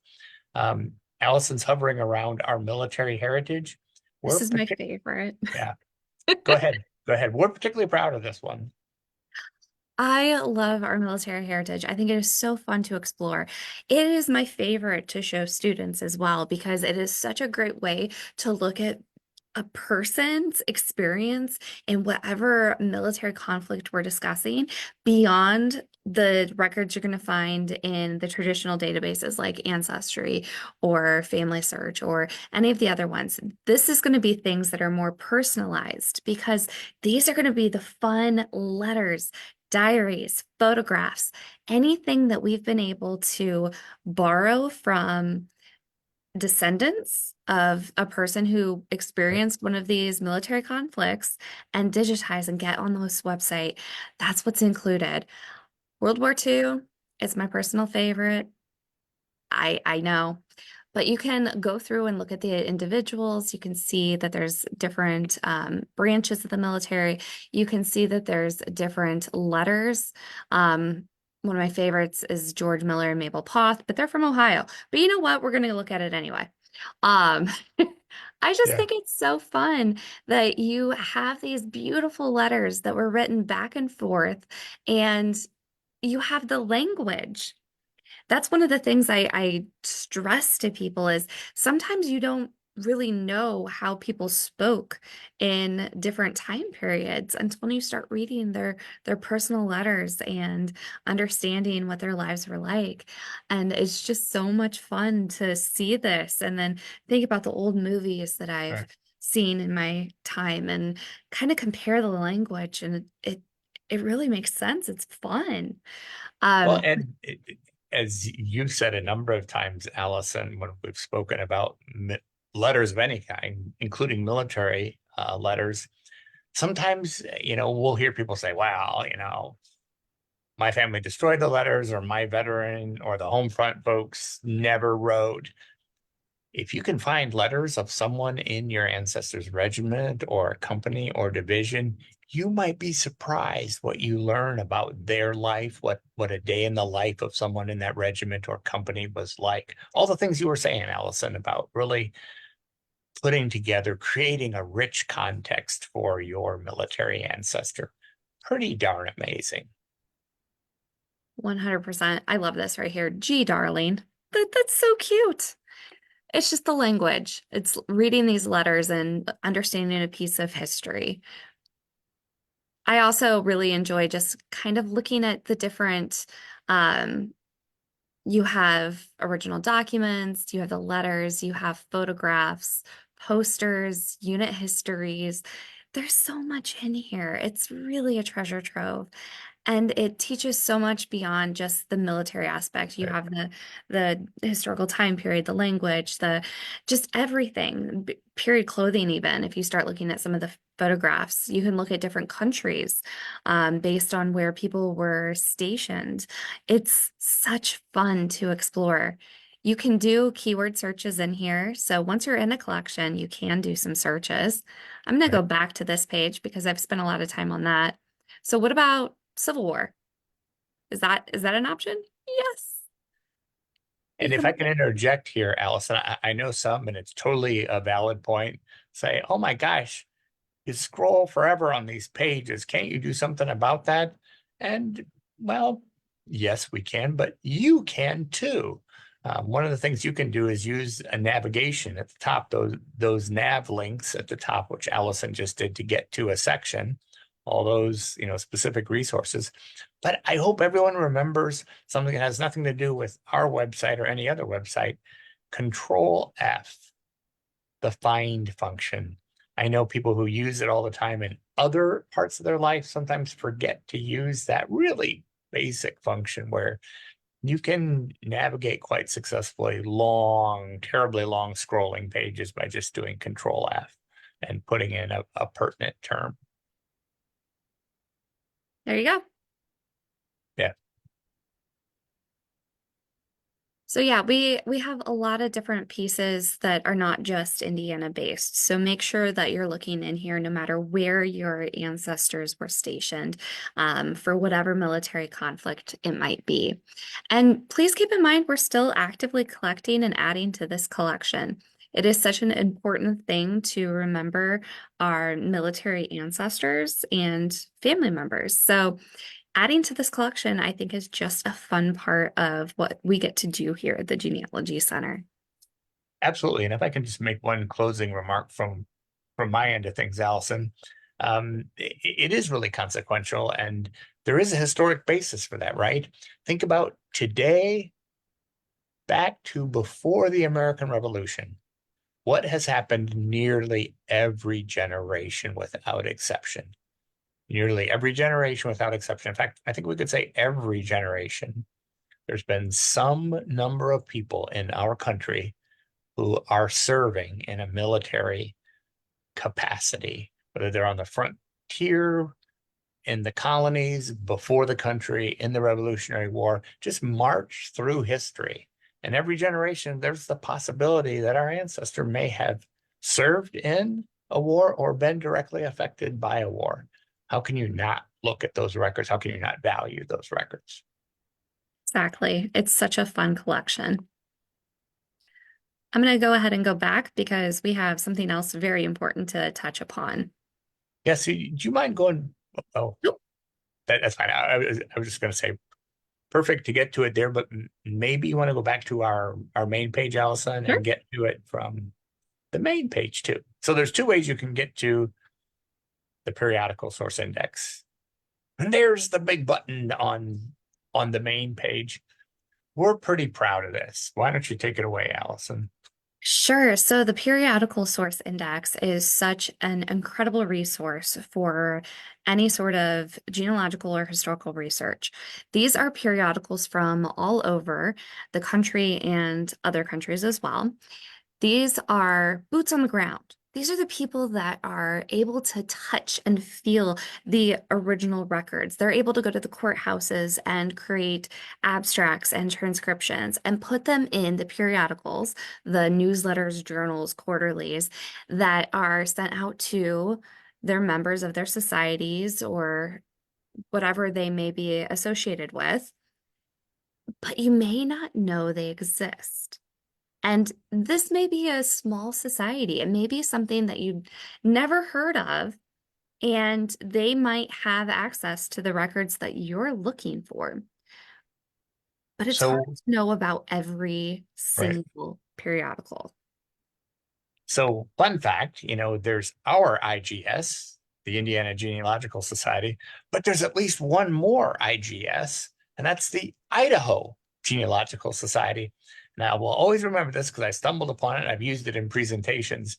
Allison's hovering around our military heritage. This is my favorite. Yeah, go ahead. Go ahead. We're particularly proud of this one. I love our military heritage. I think it is so fun to explore. It is my favorite to show students as well because it is such a great way to look at a person's experience in whatever military conflict we're discussing beyond the records you're going to find in the traditional databases like Ancestry or Family Search or any of the other ones. This is going to be things that are more personalized because these are going to be the fun letters, diaries, photographs, anything that we've been able to borrow from descendants of a person who experienced one of these military conflicts and digitize and get on this website. That's what's included. World War II is my personal favorite. I know. But you can go through and look at the individuals. You can see that there's different branches of the military. You can see that there's different letters. One of my favorites is George Miller and Mabel Poth, but they're from Ohio. But you know what? We're going to look at it anyway. Um, I just think it's so fun that you have these beautiful letters that were written back and forth, and you have the language. That's one of the things I stress to people is sometimes you don't really know how people spoke in different time periods until you start reading their personal letters and understanding what their lives were like. And it's just so much fun to see this and then think about the old movies that I've seen in my time and kind of compare the language, and it really makes sense. It's fun. Well, and as you've said a number of times, Allison, when we've spoken about letters of any kind, including military letters, sometimes, we'll hear people say, wow, my family destroyed the letters, or my veteran or the home front folks never wrote. If you can find letters of someone in your ancestors' regiment or company or division, you might be surprised what you learn about their life, what a day in the life of someone in that regiment or company was like. All the things you were saying, Allison, about really putting together, creating a rich context for your military ancestor. Pretty darn amazing. 100%. I love this right here. Gee, darling. That's so cute. It's just the language. It's reading these letters and understanding a piece of history. I also really enjoy just kind of looking at the different, you have original documents, you have the letters, you have photographs, posters, unit histories. There's so much in here. It's really a treasure trove. And it teaches so much beyond just the military aspect. You have the historical time period, the language, just everything, period clothing even. If you start looking at some of the photographs, you can look at different countries based on where people were stationed. It's such fun to explore. You can do keyword searches in here. So once you're in a collection, you can do some searches. I'm going to go back to this page because I've spent a lot of time on that. So what about Civil War? Is that an option? Yes. And if I can interject here, Allison, I know some, and it's totally a valid point, say, oh my gosh, you scroll forever on these pages. Can't you do something about that? And well, yes, we can, but you can too. One of the things you can do is use a navigation at the top, those nav links at the top, which Allison just did to get to a section, all those, specific resources. But I hope everyone remembers something that has nothing to do with our website or any other website. Control F, the find function. I know people who use it all the time and other parts of their life sometimes forget to use that really basic function where you can navigate quite successfully long, terribly long scrolling pages by just doing Control F and putting in a pertinent term. There you go. Yeah. So yeah, we have a lot of different pieces that are not just Indiana based. So make sure that you're looking in here no matter where your ancestors were stationed, for whatever military conflict it might be. And please keep in mind, we're still actively collecting and adding to this collection. It is such an important thing to remember our military ancestors and family members. So adding to this collection, I think, is just a fun part of what we get to do here at the Genealogy Center. Absolutely. And if I can just make one closing remark from my end of things, Allison, it is really consequential, and there is a historic basis for that, right? Think about today back to before the American Revolution. What has happened nearly every generation without exception? Nearly every generation without exception. In fact, I think we could say every generation. There's been some number of people in our country who are serving in a military capacity, whether they're on the frontier, in the colonies, before the country, in the Revolutionary War, just march through history. And every generation, there's the possibility that our ancestor may have served in a war or been directly affected by a war. How can you not look at those records? How can you not value those records? Exactly. It's such a fun collection. I'm going to go ahead and go back because we have something else very important to touch upon. Yeah, so do you mind going? Oh, Nope. that's fine. I was just going to say, perfect to get to it there, but maybe you want to go back to our main page, Allison, Sure. and get to it from the main page too. So there's two ways you can get to the periodical source index. And there's the big button on the main page. We're pretty proud of this. Why don't you take it away, Allison? Sure. So the Periodical Source Index is such an incredible resource for any sort of genealogical or historical research. These are periodicals from all over the country and other countries as well. These are boots on the ground. These are the people that are able to touch and feel the original records. They're able to go to the courthouses and create abstracts and transcriptions and put them in the periodicals, the newsletters, journals, quarterlies that are sent out to their members of their societies or whatever they may be associated with. But you may not know they exist. And this may be a small society. It may be something that you never heard of, and they might have access to the records that you're looking for. But it's hard So, to know about every right. single periodical. So, fun fact, there's our IGS, the Indiana Genealogical Society, but there's at least one more IGS, and that's the Idaho Genealogical Society. Now, we'll always remember this because I stumbled upon it and I've used it in presentations.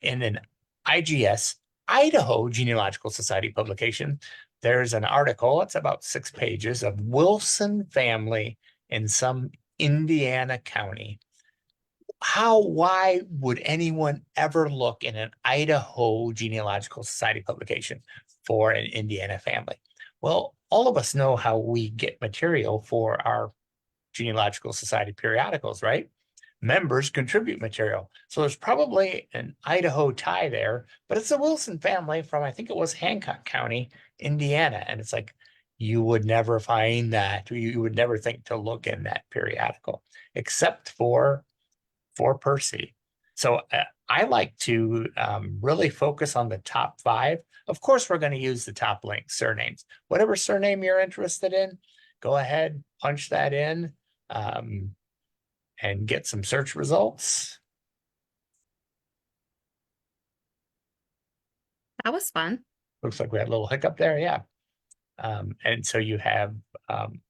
In an IGS, Idaho Genealogical Society publication, there's an article, it's about 6 pages, of Wilson family in some Indiana county. Why would anyone ever look in an Idaho Genealogical Society publication for an Indiana family? Well, all of us know how we get material for our Genealogical Society periodicals, right? Members contribute material. So there's probably an Idaho tie there, but it's a Wilson family from, I think it was Hancock County, Indiana. And it's like, you would never find that. You would never think to look in that periodical, except for PERSI. So I like to really focus on the top 5. Of course, we're going to use the top link surnames. Whatever surname you're interested in, go ahead, punch that in, and get some search results. That was fun. Looks like we had a little hiccup there. Yeah. And so you have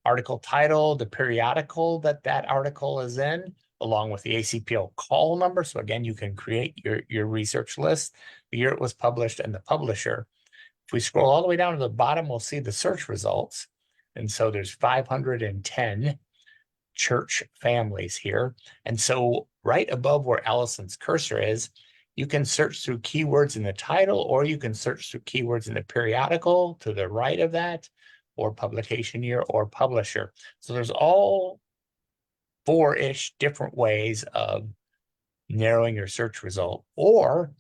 article title, the periodical that article is in, along with the ACPL call number. So again, you can create your research list, the year it was published, and the publisher. If we scroll all the way down to the bottom, we'll see the search results. And so there's 510 church families here. And so right above where Allison's cursor is, you can search through keywords in the title, or you can search through keywords in the periodical to the right of that, or publication year or publisher. So there's all 4-ish different ways of narrowing your search result. Or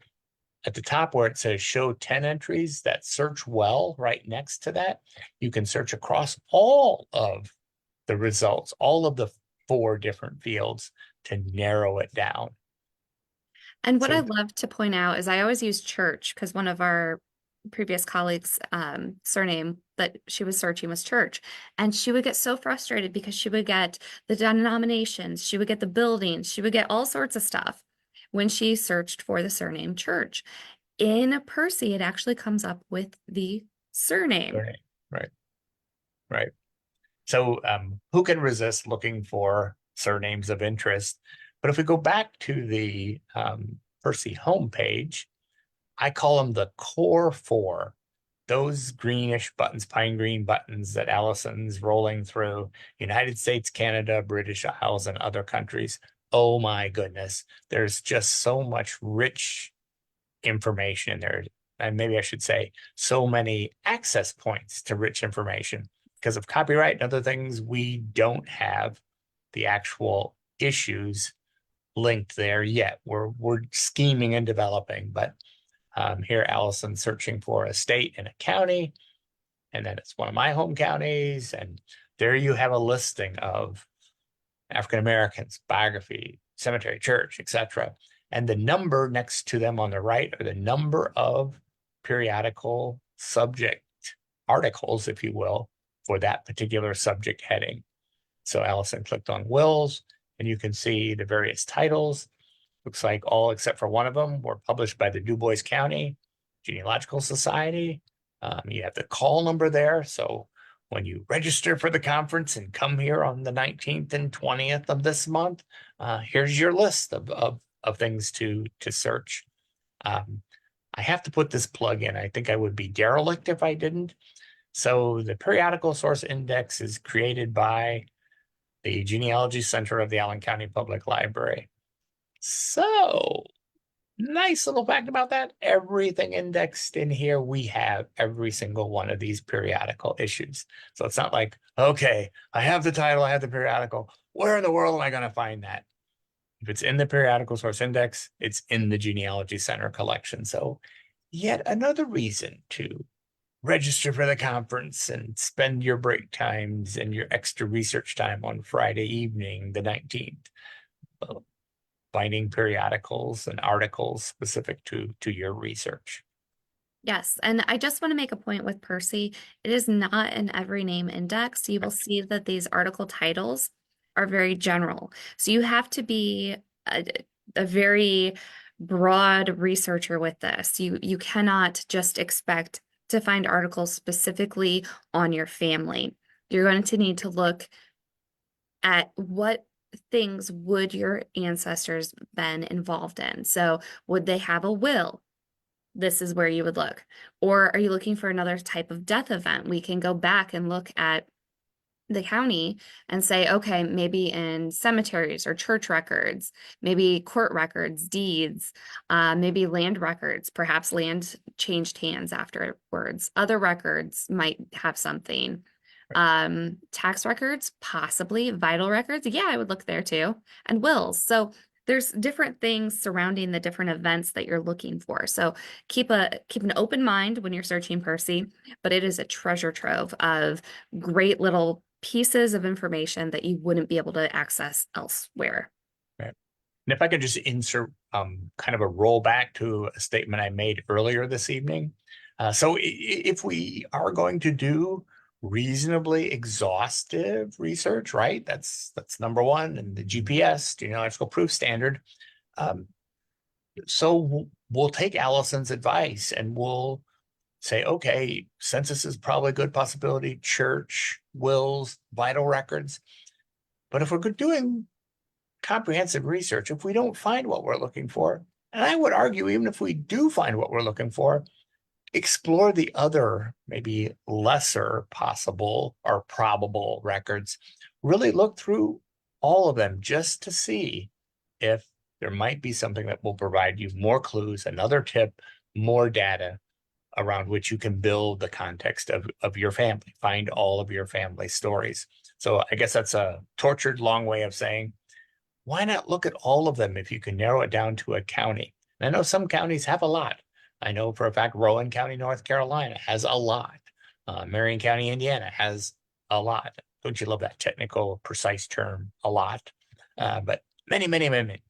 at the top where it says show 10 entries that search well, right next to that, you can search across all of the results, all of the 4 different fields to narrow it down. And what So- I love to point out is I always use church because one of our previous colleagues' surname that she was searching was church. And she would get so frustrated because she would get the denominations, she would get the buildings, she would get all sorts of stuff when she searched for the surname church. In PERSI, it actually comes up with the surname. Right. So who can resist looking for surnames of interest? But if we go back to the PERSI homepage, I call them the core 4, those greenish buttons, pine green buttons that Allison's rolling through: United States, Canada, British Isles, and other countries. Oh my goodness, there's just so much rich information in there. And maybe I should say so many access points to rich information. Because of copyright and other things, we don't have the actual issues linked there yet. We're scheming and developing, but here Allison searching for a state and a county, and then it's one of my home counties, and there you have a listing of African Americans, biography, cemetery, church, etc. And the number next to them on the right are the number of periodical subject articles, if you will, for that particular subject heading. So Allison clicked on wills, and you can see the various titles. Looks like all except for one of them were published by the Du Bois County Genealogical Society. You have the call number there. So when you register for the conference and come here on the 19th and 20th of this month, here's your list of things to search. I have to put this plug in. I think I would be derelict if I didn't. So the Periodical Source Index is created by the Genealogy Center of the Allen County Public Library. So, nice little fact about that. Everything indexed in here, we have every single one of these periodical issues. So it's not like, okay, I have the title, I have the periodical. Where in the world am I going to find that? If it's in the Periodical Source Index, it's in the Genealogy Center collection. So yet another reason to register for the conference and spend your break times and your extra research time on Friday evening, the 19th. Finding periodicals and articles specific to your research. Yes, and I just want to make a point with PERSI. It is not an every name index. You will see that these article titles are very general. So you have to be a very broad researcher with this. You cannot just expect to find articles specifically on your family. You're going to need to look at what things would your ancestors been involved in. So would they have a will? This is where you would look. Or are you looking for another type of death event? We can go back and look at the county and say, okay, maybe in cemeteries or church records, maybe court records, deeds, maybe land records, perhaps land changed hands afterwards. Other records might have something. Tax records, possibly. Vital records, yeah, I would look there too. And wills. So there's different things surrounding the different events that you're looking for. So keep an open mind when you're searching PERSI, but it is a treasure trove of great little pieces of information that you wouldn't be able to access elsewhere. Right. And if I could just insert kind of a rollback to a statement I made earlier this evening. So if we are going to do reasonably exhaustive research, right? That's number one, and the GPS, genealogical proof standard. So we'll take Allison's advice and we'll say, okay, census is probably a good possibility, church, wills, vital records. But if we're doing comprehensive research, if we don't find what we're looking for, and I would argue even if we do find what we're looking for, explore the other, maybe lesser possible or probable records. Really look through all of them just to see if there might be something that will provide you more clues, another tip, more data around which you can build the context of your family, find all of your family stories. So I guess that's a tortured long way of saying, why not look at all of them if you can narrow it down to a county? And I know some counties have a lot. I know for a fact Rowan County, North Carolina has a lot. Marion County, Indiana has a lot. Don't you love that technical, precise term, a lot? But many, many, many,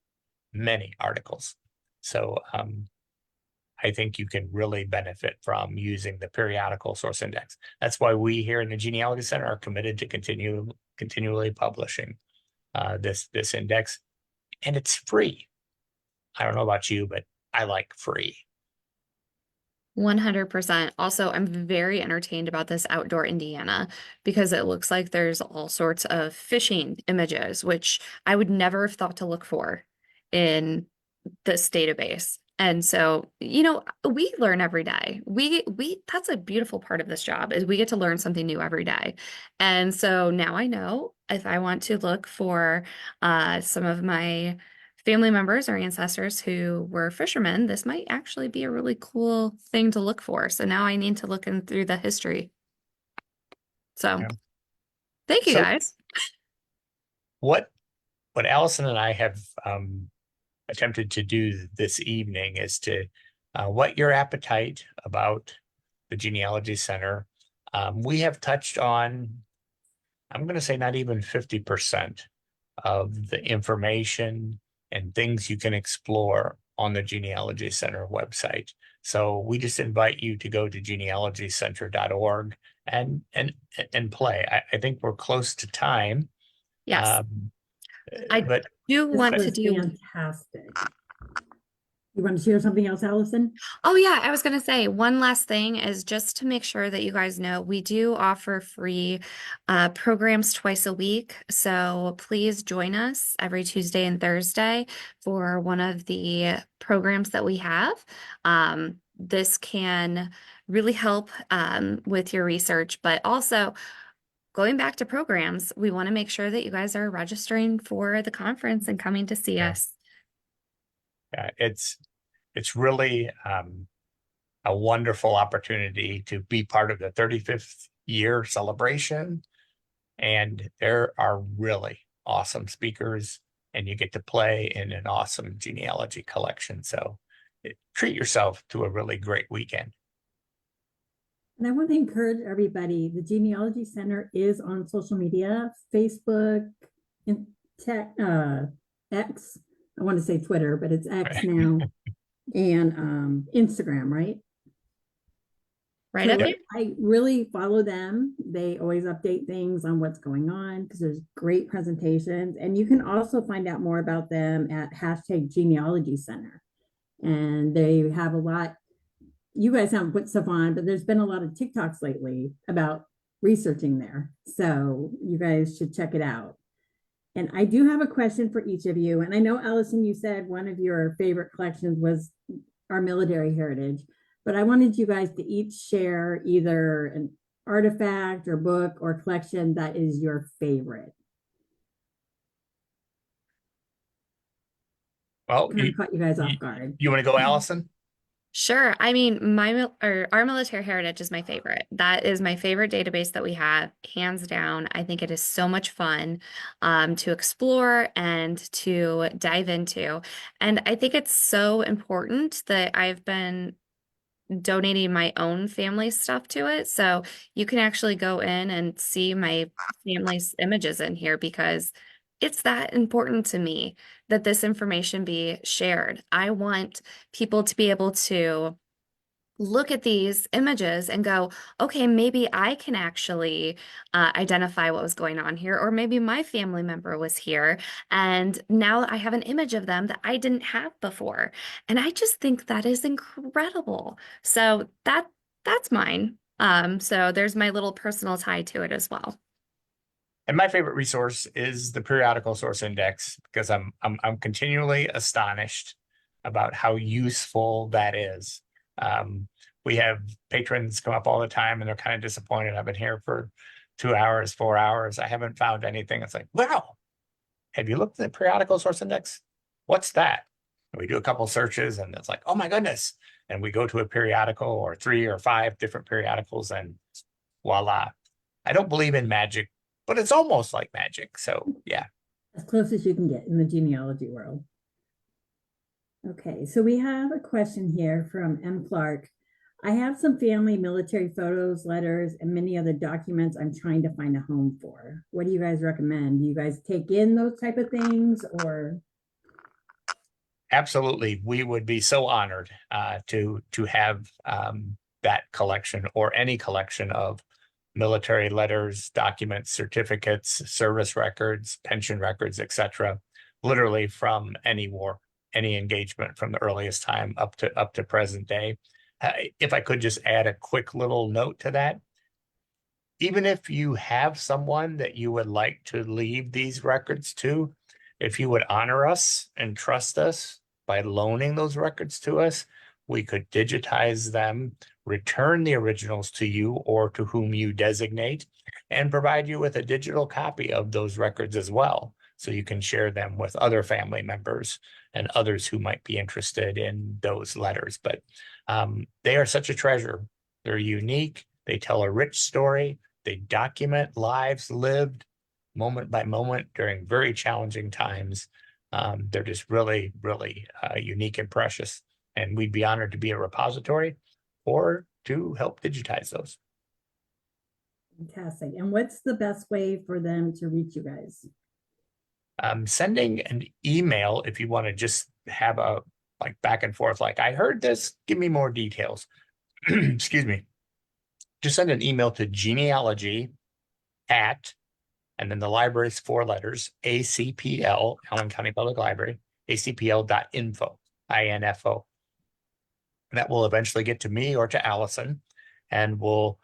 many articles. So I think you can really benefit from using the Periodical Source Index. That's why we here in the Genealogy Center are committed to continually publishing this index, and it's free. I don't know about you, but I like free. 100%. Also, I'm very entertained about this Outdoor Indiana because it looks like there's all sorts of fishing images, which I would never have thought to look for in this database. And so, we learn every day. We that's a beautiful part of this job is we get to learn something new every day. And so now I know if I want to look for some of my family members or ancestors who were fishermen, this might actually be a really cool thing to look for. So now I need to look in through the history. So Yeah. thank you So guys. what Allison and I have attempted to do this evening is to whet your appetite about the Genealogy Center. We have touched on, I'm going to say not even 50% of the information and things you can explore on the Genealogy Center website. So we just invite you to go to genealogycenter.org and play. I think we're close to time. Yes. I But do This want to was do. fantastic. You want to share something else, Allison? Oh, yeah, I was going to say one last thing is just to make sure that you guys know we do offer free programs twice a week. So please join us every Tuesday and Thursday for one of the programs that we have. This can really help with your research, but also going back to programs, we want to make sure that you guys are registering for the conference and coming to see us. It's really a wonderful opportunity to be part of the 35th year celebration. And there are really awesome speakers, and you get to play in an awesome genealogy collection. So treat yourself to a really great weekend. And I want to encourage everybody, the Genealogy Center is on social media, Facebook, and X. I want to say Twitter, but it's X now, and Instagram, right? Right So up here. I really follow them. They always update things on what's going on because there's great presentations. And you can also find out more about them at #GenealogyCenter. And they have a lot. You guys haven't put stuff on, but there's been a lot of TikToks lately about researching there. So you guys should check it out. And I do have a question for each of you. And I know, Allison, you said one of your favorite collections was our military heritage, but I wanted you guys to each share either an artifact or book or collection that is your favorite. Well, Kind of caught you guys off guard. You want to go, Allison? Sure. I mean, our military heritage is my favorite. That is my favorite database that we have, hands down. I think it is so much fun to explore and to dive into. And I think it's so important that I've been donating my own family stuff to it. So you can actually go in and see my family's images in here because it's that important to me that this information be shared. I want people to be able to look at these images and go, okay, maybe I can actually identify what was going on here, or maybe my family member was here, and now I have an image of them that I didn't have before. And I just think that is incredible. So that's mine. So there's my little personal tie to it as well. And my favorite resource is the Periodical Source Index because I'm continually astonished about how useful that is. we have patrons come up all the time and they're kind of disappointed. I've been here for 2 hours, 4 hours. I haven't found anything. It's like, wow, have you looked at the periodical source index? What's that? And we do a couple searches and it's like, oh my goodness. And we go to a periodical or 3 or 5 different periodicals and voila. I don't believe in magic, but it's almost like magic. So yeah. As close as you can get in the genealogy world. Okay, so we have a question here from M. Clark. I have some family military photos, letters, and many other documents I'm trying to find a home for. What do you guys recommend? Do you guys take in those type of things or? Absolutely. We would be so honored to have that collection or any collection of military letters, documents, certificates, service records, pension records, etc. Literally from any war, any engagement from the earliest time up to present day. If I could just add a quick little note to that, even if you have someone that you would like to leave these records to, if you would honor us and trust us by loaning those records to us, we could digitize them, return the originals to you or to whom you designate, and provide you with a digital copy of those records as well. So you can share them with other family members and others who might be interested in those letters. But they are such a treasure. They're unique. They tell a rich story. They document lives lived moment by moment during very challenging times. They're just really, really unique and precious. And we'd be honored to be a repository or to help digitize those. Fantastic. And what's the best way for them to reach you guys? Sending an email if you want to just have a like back and forth, like I heard this, give me more details. Excuse me. Just send an email to genealogy at, and then the library's 4 letters, ACPL, Allen County Public Library, acpl.info, info. That will eventually get to me or to Allison, and we'll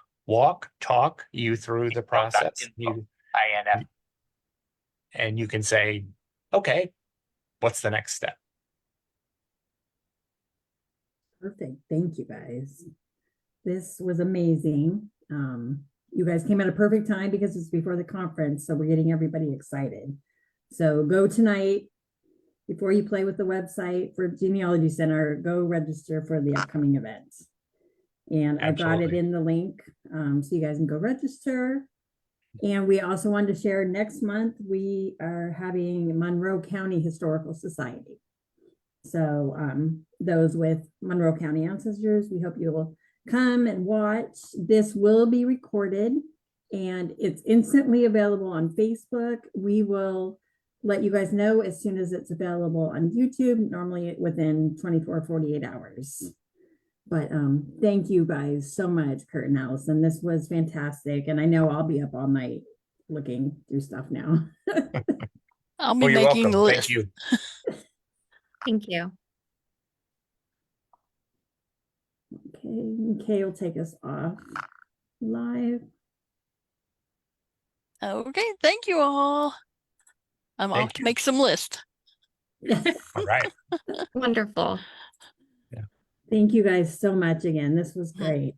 talk you through the process. And you can say, okay, what's the next step? Perfect. Thank you guys. This was amazing. You guys came at a perfect time because it's before the conference, so we're getting everybody excited. So go tonight, before you play with the website for Genealogy Center, go register for the upcoming events. And I got it in the link, so you guys can go register. And we also wanted to share next month, we are having Monroe County Historical Society. So those with Monroe County ancestors, we hope you will come and watch. This will be recorded and it's instantly available on Facebook. We will let you guys know as soon as it's available on YouTube, normally within 24, 48 hours. But thank you guys so much, Kurt and Allison. This was fantastic. And I know I'll be up all night looking through stuff now. I'll be making the list. Thank you. Thank you. Okay, will take us off live. Okay, thank you all. I'm off to make some lists. All right. Wonderful. Thank you guys so much again. This was great.